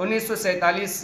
1947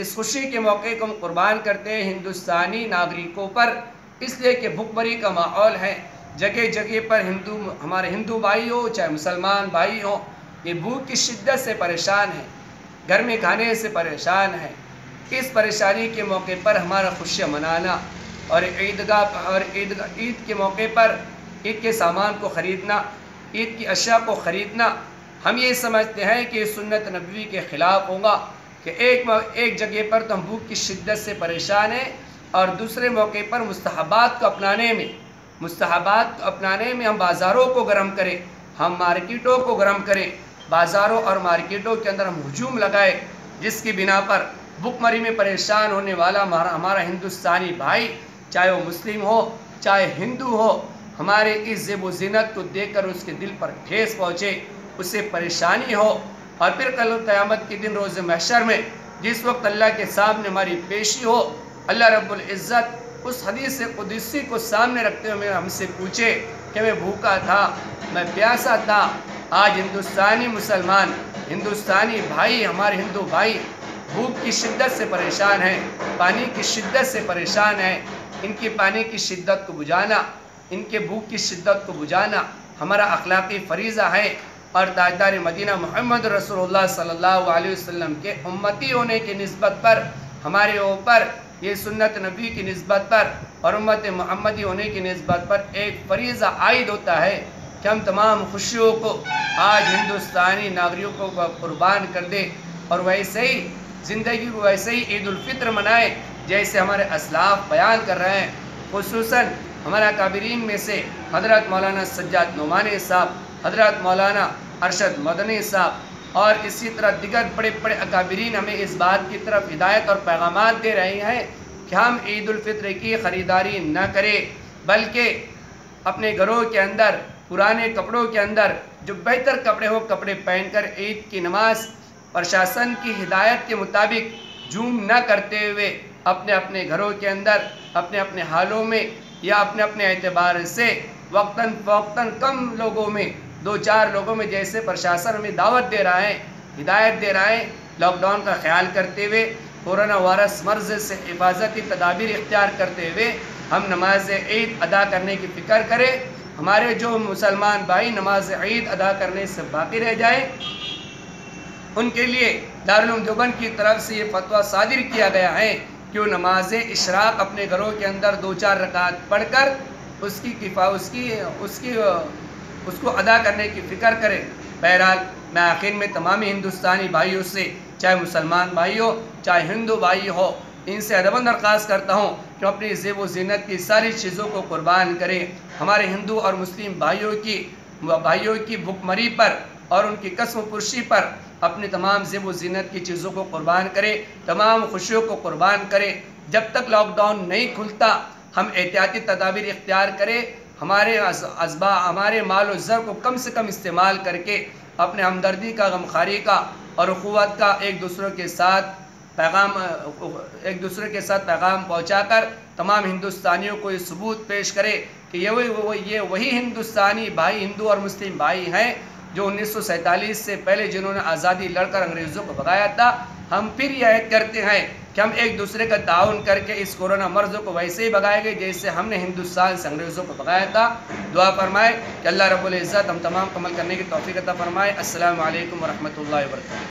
اس خوشی کے موقع کو ہم قربان کرتے ہیں ہندوستانی ناگرکوں پر، اس لیے کہ بھوک مری کا ماحول ہے، جگہ جگہ پر ہمارے ہندو بھائی ہو چاہے مسلمان بھائی ہوں، یہ بھوک کی شدت سے پریشان ہیں، گھر میں کھانے سے پریشان ہیں۔ اس پریشانی کے موقع پر ہمارا خوشیاں منانا اور عید کے موقع پر عید کے سامان کو خریدنا، عید کی اشیاء کو خریدنا، ہم یہ سمجھتے ہیں کہ سنت نبوی کے خلاف ہوگا کہ ایک جگہ پر تو ہم بھوک کی شدت سے پریشان ہیں اور دوسرے موقع پر مستحبات کو اپنانے میں ہم بازاروں کو گرم کریں، ہم مارکیٹوں کو گرم کریں، بازاروں اور مارکیٹوں کے اندر ہم ہجوم لگائے، جس کی بنا پر بھوک مری میں پریشان ہونے والا ہمارا ہندوستانی بھائی، چاہے وہ مسلم ہو چاہے ہندو ہو، ہمارے اس زیب و زینت کو دیکھ کر اس کے دل پر ٹھیس پہنچے، اسے پریشانی ہو، اور پھر کل قیامت کے دن روز محشر میں جس وقت اللہ کے سامنے ہماری پیشی ہو، اللہ رب العزت اس حدیث قدسی کو سامنے رکھتے ہوئے ہم سے پوچھے کہ میں بھوکا تھا، میں پیاسا تھا۔ آج ہندوستانی مسلمان، ہندوستانی بھائی، ہمارے ہندو بھائی بھوک کی شدت سے پریشان ہیں، پانی کی شدت سے پریشان ہیں۔ ان کی پانی کی شدت کو بجھانا، ان کے بھوک کی شدت کو بجھانا ہمارا اخلاقی فریضہ ہے، اور تاجدار مدینہ محمد رسول اللہ صلی اللہ علیہ وسلم کے امتی ہونے کی نسبت پر ہمارے اوپر یہ سنت نبی کی نسبت پر اور امت محمدی ہونے کی نسبت پر ایک فریضہ عائد ہوتا ہے کہ ہم تمام خوشیوں کو آج ہندوستانی ناگرکوں کو قربان کر دیں، اور ویسے ہی زندگی کو ویسے ہی عید الفطر منائے جیسے ہمارے اسلاف بیان کر رہے ہیں۔ خصوصاً ہمارے اکابرین میں سے حضرت مولانا سجاد نعمانی صاحب، حضرت مولانا ارشد مدنی صاحب اور اسی طرح دیگر بڑے بڑے اکابرین ہمیں اس بات کی طرف ہدایت اور پیغامات دے رہے ہیں کہ ہم عید الفطر کی خریداری نہ کریں، بلکہ اپنے گھروں کے اندر پرانے کپڑوں کے اندر جو بہتر کپڑے ہو کپڑے پہن کر عید کی نماز پرشاسن کی ہدایت کے مطابق جھوم نہ کرتے ہوئے اپنے اپنے گھروں کے اندر اپنے اپنے حالوں میں یا اپنے اپنے اعتبار سے وقتاً فوقتاً کم لوگوں میں 2-4 لوگوں میں جیسے پرشاسن ہمیں دعوت دے رہا ہے، ہدایت دے رہا ہے، لاک ڈاؤن کا خیال کرتے ہوئے، کورونا وائرس مرض سے حفاظتی تدابیر اختیار کرتے ہوئے ہم نماز عید ادا کرنے کی فکر کریں۔ ہمارے جو مسلمان بھائی نماز عید ادا کرنے سے باقی رہ جائیں، ان کے لیے دارالعلوم دیوبند کی طرف سے یہ فتویٰ صادر کیا گیا ہے کہ وہ نماز اشراق اپنے گھروں کے اندر 2-4 رکعت پڑھ کر اس کو ادا کرنے کی فکر کرے۔ بہرحال میں آخر میں تمامی ہندوستانی بھائیوں سے، چاہے مسلمان بھائی ہو چاہے ہندو بھائی ہو، ان سے ادب درخواست کرتا ہوں کہ اپنی زیب و زینت کی ساری چیزوں کو قربان کریں۔ ہمارے ہندو اور مسلم بھائیوں کی بھوک مری پر اور ان کی قسم پرشی پر اپنی تمام زیب و زینت کی چیزوں کو قربان کریں، تمام خوشیوں کو قربان کریں۔ جب تک لاک ڈاؤن نہیں کھلتا ہم احتیاطی تدابیر اختیار کریں، ہمارے مال و زر کو کم سے کم استعمال کر کے اپنے ہمدردی کا، غمخواری کا اور اخوت کا ایک دوسرے کے ساتھ پیغام پہنچا کر تمام ہندوستانیوں کو یہ ثبوت پیش کرے کہ یہ وہی ہندوستانی بھائی، ہندو اور مسلم بھائی ہیں جو 1947 سے پہلے جنہوں نے آزادی لڑ کر انگریزوں کو بھگایا تھا۔ ہم پھر یہ عہد کرتے ہیں کہ ہم ایک دوسرے کا تعاون کر کے اس کورونا مرض کو ویسے ہی بھگائیں گے جیسے ہم نے ہندوستان سے انگریزوں کو بھگایا تھا۔ دعا فرمائے کہ اللہ رب العزت ہم تمام کو عمل کرنے کی توفیق عطا فرمائے۔ السلام علیکم ورحمۃ اللہ وبرکاتہ۔